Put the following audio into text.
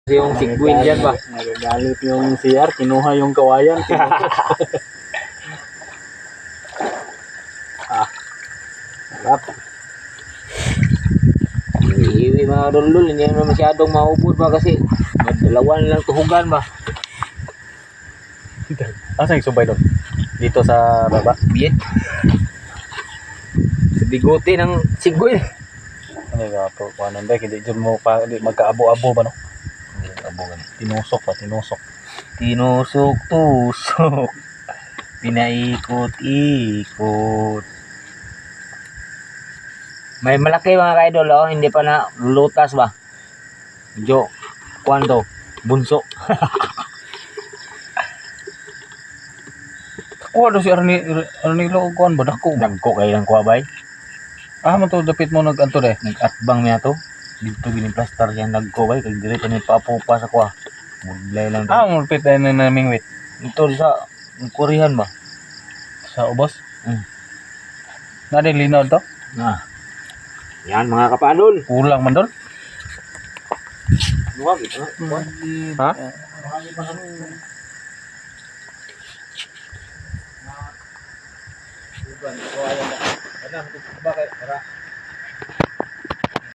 Yung sigwin dyan ba? Nagagalit yung CR, kinuha yung kawayan. Sarap. Iwi mga lulul, hindi naman masyadong maubod ba kasi dalawan lang tuhugan ba? Asa yung subay doon? Dito sa baba? Biyet. Sa bigote ng sigwin. Ano nga po, paano ba? Hindi dyan mo pa, hindi magkaabo-abo ba no? Abungan. Tinusok pa, tinusok. Tinusok-tusok. Pinaikot-ikot. May malaki mga ka-idol, oh, hindi pa na lutas ba? Jo, kwando? Bunso. Kuha doon si Arnilo o kuhan ba? Dako ba? Dagko kayo ng kuwabay. Man to, dapit mo nag-anto de. Nag-atbang niya to. Dito giniplastar siya nagko bay. Kaya dito ni papupa sa kuwa. Mudlay lang to. Mulpit na naming wit. Ito sa Korean ba? Sa ubos? Hmm. Nada linaw to? Ah. Yan mga kapanol. Kulang man doon? Luwag ito. Ha? Bakit? Para